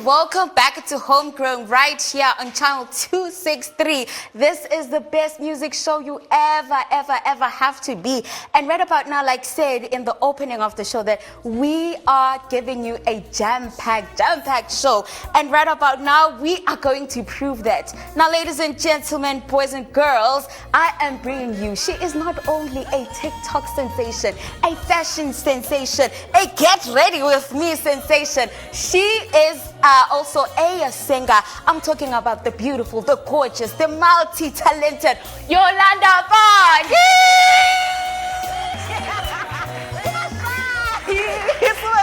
welcome back to Homegrown right here on channel 263. This is the best music show you ever have to be. And right about now, like said in the opening of the show, that we are giving you a jam-packed show. And right about now, we are going to prove that. Now, ladies and gentlemen, boys and girls, I am bringing you, she is not only a TikTok sensation, a fashion sensation, a get ready with me sensation. She is also a singer. I'm talking about the beautiful, the gorgeous, the multi-talented Yolanda Pani.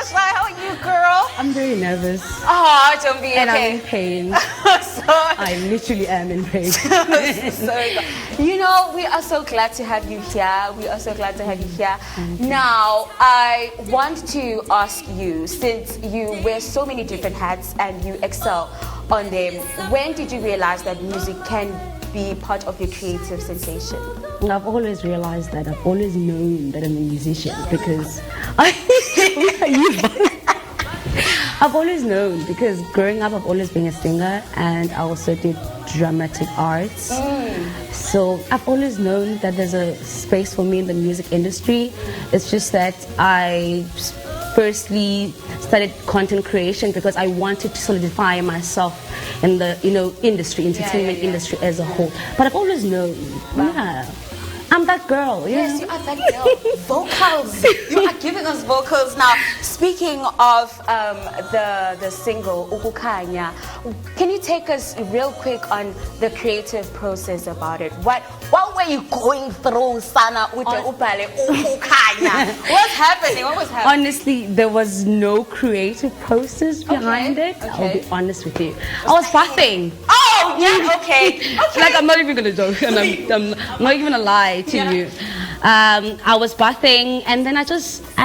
How are you, girl? I'm very nervous. Oh, don't be and okay. I'm in pain. Sorry. I literally am in pain. Sorry. You know, we are so glad to have you here. We are so glad to have you here. Now, I want to ask you, since you wear so many different hats and you excel on them, when did you realize that music can be part of your creative sensation? I've always realized that. I've always known that I'm a musician because I've always known, because growing up I've always been a singer and I also did dramatic arts. So I've always known that there's a space for me in the music industry. It's just that I firstly started content creation because I wanted to solidify myself in the industry, entertainment industry as a whole. But I've always known, I'm that girl. Yes, you are that girl. Vocals. You are giving us vocals now. Speaking of the single Ukukanya, can you take us real quick on the creative process about it? What were you going through, Sana, with the Upale Ukukanya? What's happening? What was happening? Honestly, there was no creative process behind it. I'll be honest with you. I was bathing. Oh, yeah, okay. Like, I'm not even gonna joke, and I'm not even gonna lie to you. I was bathing, and then I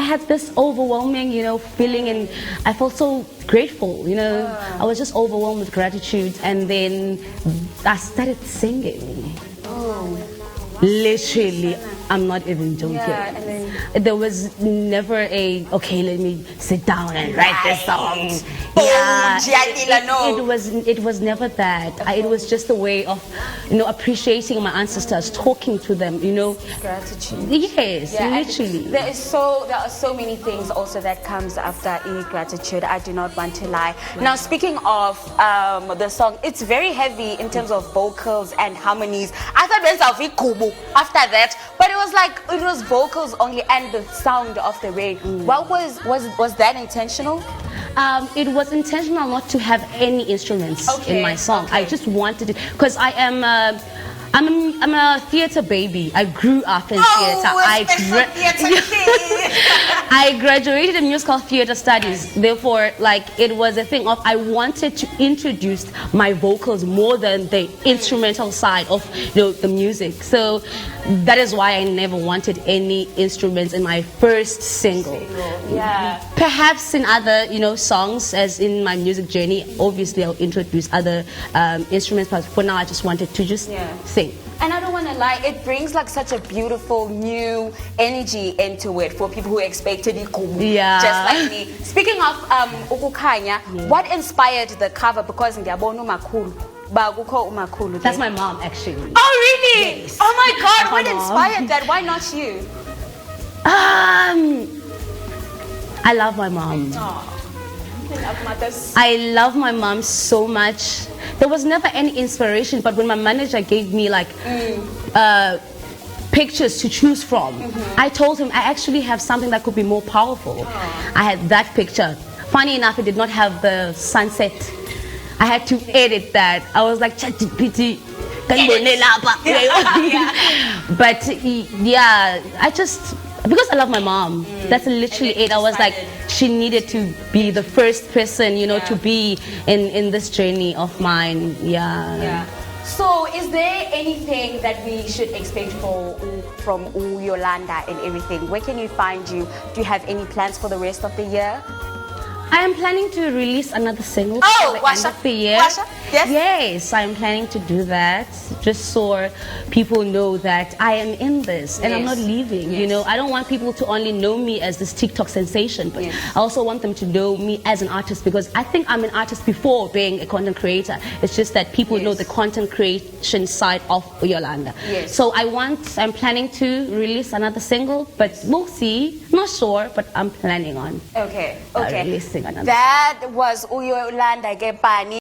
had this overwhelming, feeling, and I felt so grateful, I was just overwhelmed with gratitude, and then I started singing. Literally, I'm not even joking. Yeah, and then there was never okay, let me sit down and write this song. It was never that. It was just a way of, appreciating my ancestors, talking to them, gratitude. Yes, Yeah, literally. There are so many things also that comes after gratitude. I do not want to lie. Now, speaking of the song, it's very heavy in terms of vocals and harmonies. I thought after that, but it was vocals only and the sound of the rain. What was that intentional? It was intentional not to have any instruments in my song. I just wanted it because I'm a theater baby. I grew up in theater. I graduated in musical theater studies. Therefore, it was a thing of I wanted to introduce my vocals more than the instrumental side of the music. So that is why I never wanted any instruments in my first single. Yeah. Perhaps in other songs, as in my music journey, obviously I'll introduce other instruments. But for now, I just wanted to just sing. And I don't want to lie, it brings such a beautiful new energy into it for people who expected it just like me. Speaking of Ukukanya, what inspired the cover? Because that's my mom, actually. Oh, really? Yes. Oh my God, what mom. inspired that? Why not you? I love my mom. I love my mom so much. There was never any inspiration, but when my manager gave me pictures to choose from, I told him I actually have something that could be more powerful. I had that picture. Funny enough, it did not have the sunset. I had to edit that. I was like, ChatGPT. But because I love my mom, that's literally it. I was like, she needed to be the first person, to be in this journey of mine. Yeah. So, is there anything that we should expect from Yolanda and everything? Where can you find you? Do you have any plans for the rest of the year? I am planning to release another single by the end of the year. Yes? Yes, I'm planning to do that, just so people know that I am in this and I'm not leaving. You know, I don't want people to only know me as this TikTok sensation, but I also want them to know me as an artist, because I think I'm an artist before being a content creator. It's just that people know the content creation side of Yolanda. So I'm planning to release another single, but we'll see. Not sure, but I'm planning on releasing another. That was Yolanda Pani.